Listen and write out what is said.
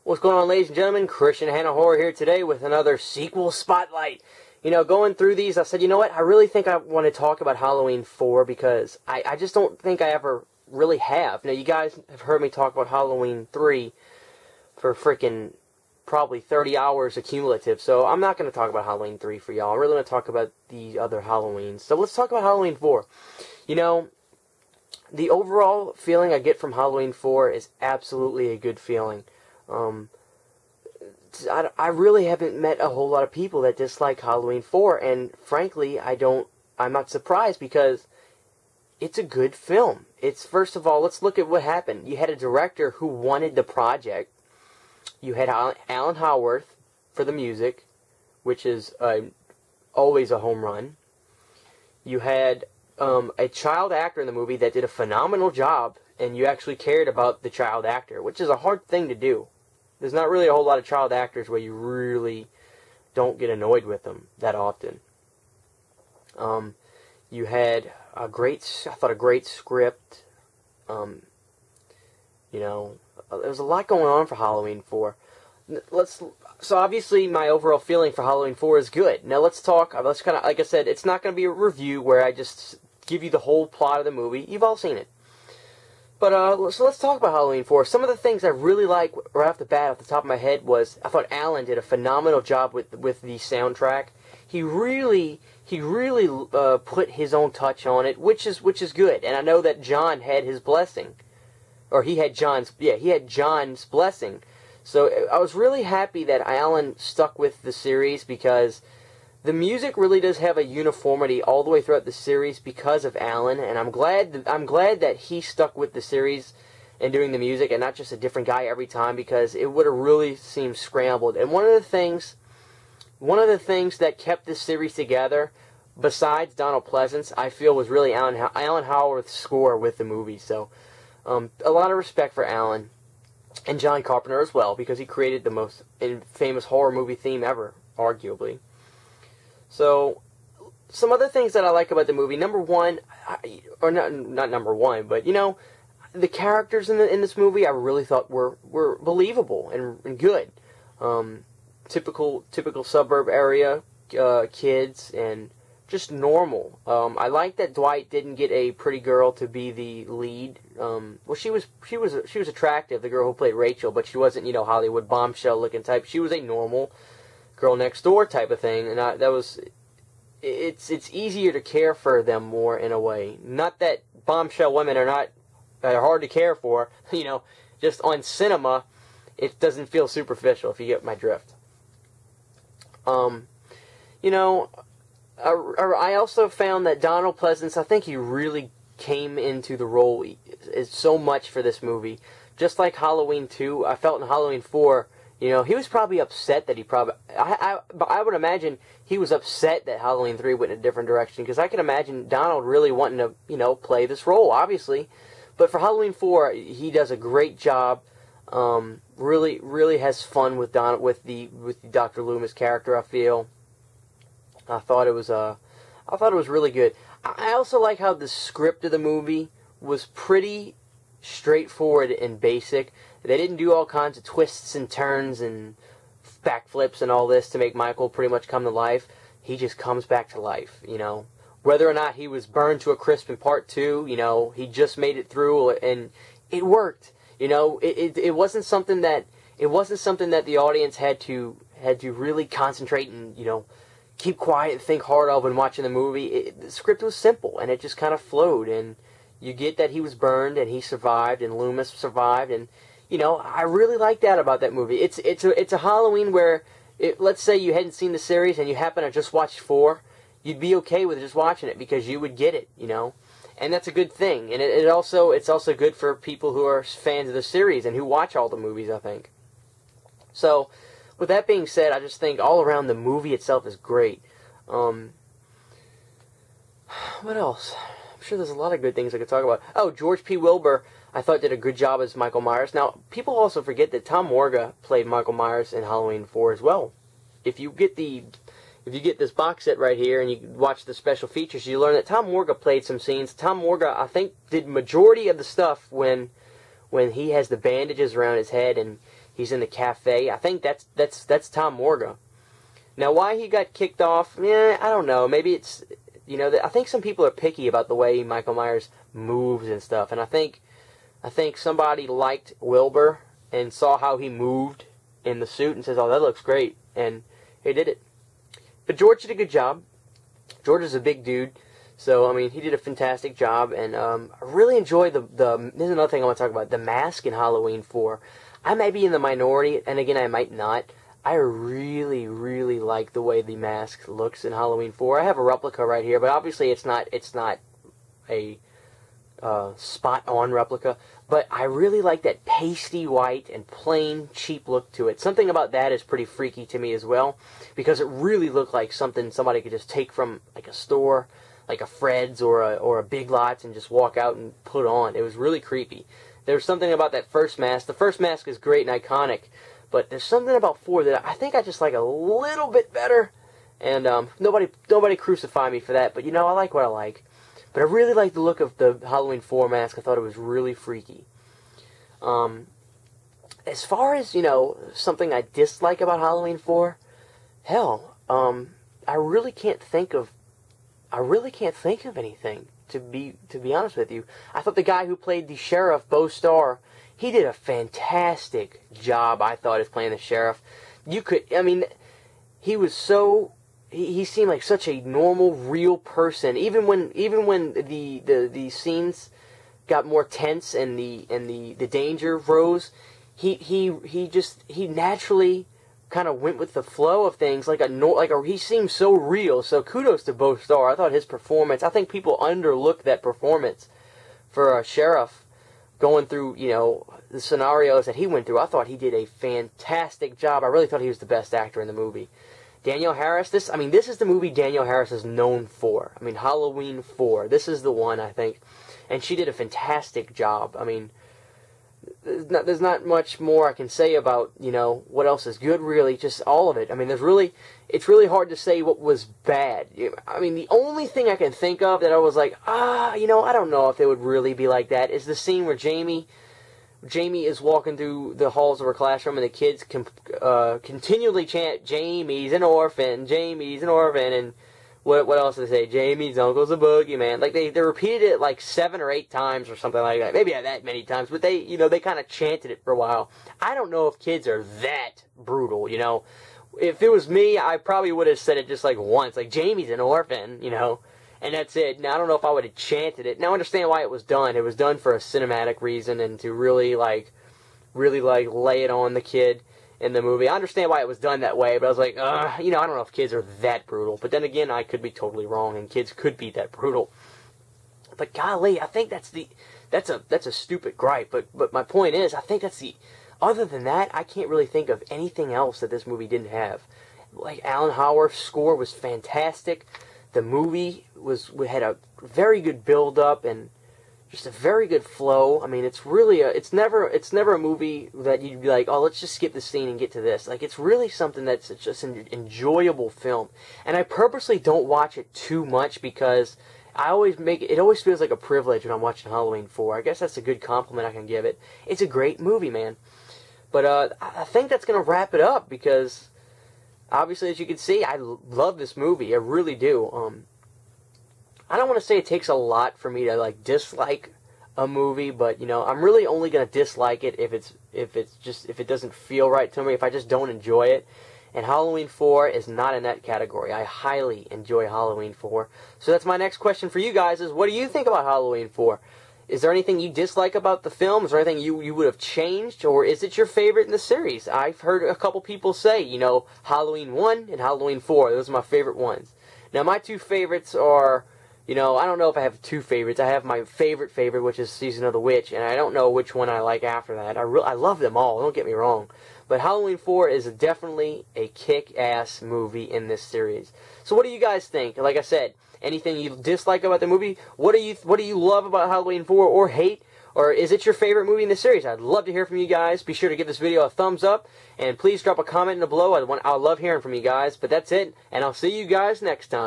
What's going on, ladies and gentlemen? Christian Hannah Horror here today with another sequel spotlight. You know, going through these, I said, you know what? I really think I want to talk about Halloween 4 because I just don't think I ever really have. Now, you guys have heard me talk about Halloween 3 for freaking probably 30 hours accumulative, so I'm not going to talk about Halloween 3 for y'all. I'm really going to talk about the other Halloweens. So let's talk about Halloween 4. You know, the overall feeling I get from Halloween 4 is absolutely a good feeling. I really haven't met a whole lot of people that dislike Halloween 4, and frankly, I'm not surprised because it's a good film. First of all, let's look at what happened. You had a director who wanted the project. You had Alan Howarth for the music, which is always a home run. You had a child actor in the movie that did a phenomenal job, and you actually cared about the child actor, which is a hard thing to do. There's not really a whole lot of child actors where you really don't get annoyed with them that often. You had a great script. You know, there was a lot going on for Halloween 4. So obviously my overall feeling for Halloween 4 is good. Now let's kind of, like I said, it's not going to be a review where I just give you the whole plot of the movie. You've all seen it. But, so let's talk about Halloween 4. Some of the things I really like right off the bat, off the top of my head, was I thought Alan did a phenomenal job with the soundtrack. He really put his own touch on it, which is good. And I know that John had his blessing, or he had John's blessing. So I was really happy that Alan stuck with the series because the music really does have a uniformity all the way throughout the series because of Alan, and I'm glad that he stuck with the series and doing the music and not just a different guy every time, because it would have really seemed scrambled. And one of the things that kept this series together, besides Donald Pleasence, I feel was really Alan Howarth's score with the movie. So a lot of respect for Alan and John Carpenter as well, because he created the most famous horror movie theme ever, arguably. So, some other things that I like about the movie. Number one, or not number one, but you know, the characters in this movie I really thought were believable and good. Typical suburb area kids and just normal. I like that Dwight didn't get a pretty girl to be the lead. Well, she was attractive, the girl who played Rachel, but she wasn't, you know, Hollywood bombshell looking type. She was a normal girl next door type of thing, and it's easier to care for them more in a way. Not that bombshell women are hard to care for, you know, just on cinema it doesn't feel superficial, if you get my drift. You know, I also found that Donald Pleasence, I think he really came into the role so much for this movie. Just like Halloween 2, I felt in Halloween 4, you know, he was probably upset that I would imagine he was upset that Halloween 3 went in a different direction, because I can imagine Donald really wanting to, you know, play this role, obviously. But for Halloween 4, he does a great job. Really has fun with the Dr. Loomis character, I feel. I thought it was really good. I also like how the script of the movie was pretty straightforward and basic. They didn't do all kinds of twists and turns and backflips and all this to make Michael pretty much come to life. He just comes back to life, you know. Whether or not he was burned to a crisp in part 2, you know, he just made it through and it worked. You know, it wasn't something that the audience had to really concentrate and, you know, keep quiet and think hard of when watching the movie. The script was simple and it just kind of flowed, and you get that he was burned and he survived and Loomis survived, and you know, I really like that about that movie. It's a Halloween where, let's say you hadn't seen the series and you happen to just watch 4, you'd be okay with just watching it because you would get it, you know, and that's a good thing. And it's also good for people who are fans of the series and who watch all the movies, I think. So, with that being said, I just think all around the movie itself is great. What else? I'm sure there's a lot of good things I could talk about. Oh, George P. Wilbur, I thought did a good job as Michael Myers. Now, people also forget that Tom Morga played Michael Myers in Halloween 4 as well. If you get this box set right here and you watch the special features, you learn that Tom Morga played some scenes. Tom Morga, I think, did majority of the stuff when he has the bandages around his head and He's in the cafe. I think that's Tom Morga. Now, why he got kicked off, I don't know. Maybe it's, I think some people are picky about the way Michael Myers moves and stuff. And I think somebody liked Wilbur and saw how he moved in the suit and says, oh, that looks great. And he did it. But George did a good job. George is a big dude. So, I mean, he did a fantastic job. And I really enjoy here's another thing I want to talk about, the mask in Halloween 4. I may be in the minority, and again, I might not. I really, really like the way the mask looks in Halloween 4. I have a replica right here, but obviously it's not a spot-on replica. But I really like that pasty white and plain, cheap look to it. Something about that is pretty freaky to me as well, because it really looked like something somebody could just take from like a store, like a Fred's or a Big Lots, and just walk out and put on. It was really creepy. There's something about that first mask. The first mask is great and iconic. But there's something about 4 that I think I just like a little bit better. And nobody crucify me for that. But, I like what I like. But I really like the look of the Halloween 4 mask. I thought it was really freaky. As far as, something I dislike about Halloween 4, hell, I really can't think of anything, to be honest with you. I thought the guy who played the sheriff, Bo Starr, he did a fantastic job, I thought, as playing the sheriff. He was so... He seemed like such a normal, real person. Even when the scenes got more tense and the danger rose, he naturally kind of went with the flow of things. He seemed so real. So kudos to Bo Starr. I thought his performance... I think people underlook that performance for a sheriff, going through, the scenarios that he went through. I thought he did a fantastic job. I really thought he was the best actor in the movie. Danielle Harris, this is the movie Danielle Harris is known for. Halloween 4. This is the one, I think. And she did a fantastic job. There's not much more I can say about, what else is good, really. Just all of it. It's really hard to say what was bad. The only thing I can think of that I was like, I don't know if it would really be like that, is the scene where Jamie is walking through the halls of her classroom and the kids continually chant, Jamie's an orphan, Jamie's an orphan, and what else did they say? Jamie's uncle's a boogeyman. Like, they repeated it like 7 or 8 times or something like that. Maybe not that many times, but they kind of chanted it for a while. I don't know if kids are that brutal, If it was me, I probably would have said it just like once, like, Jamie's an orphan, and that's it. Now, I don't know if I would have chanted it. Now, I understand why it was done. It was done for a cinematic reason and to really lay it on the kid in the movie. I understand why it was done that way, but I was like, I don't know if kids are that brutal. But then again, I could be totally wrong, and kids could be that brutal. But golly, I think that's a stupid gripe. But my point is, I think that's the... Other than that, I can't really think of anything else that this movie didn't have. Like, Alan Howarth's score was fantastic. The movie had a very good build-up and just a very good flow. It's really it's never a movie that you'd be like, oh, let's just skip this scene and get to this. Like, it's really something that's just an enjoyable film. And I purposely don't watch it too much because it always feels like a privilege when I'm watching Halloween 4. I guess that's a good compliment I can give it. It's a great movie, man. But I think that's going to wrap it up because... Obviously, as you can see, I love this movie. I really do. I don't want to say it takes a lot for me to dislike a movie, but I'm really only gonna dislike it if it doesn't feel right to me, if I just don't enjoy it. And Halloween 4 is not in that category. I highly enjoy Halloween 4. So that's my next question for you guys: is what do you think about Halloween 4? Is there anything you dislike about the film? Is there anything you would have changed? Or is it your favorite in the series? I've heard a couple people say, Halloween 1 and Halloween 4. Those are my favorite ones. Now, my 2 favorites are, I don't know if I have 2 favorites. I have my favorite, which is Season of the Witch. And I don't know which one I like after that. I love them all, don't get me wrong. But Halloween 4 is definitely a kick-ass movie in this series. So what do you guys think? Like I said, anything you dislike about the movie? What do you love about Halloween 4 or hate? Or is it your favorite movie in the series? I'd love to hear from you guys. Be sure to give this video a thumbs up. And please drop a comment below. I love hearing from you guys. But that's it. And I'll see you guys next time.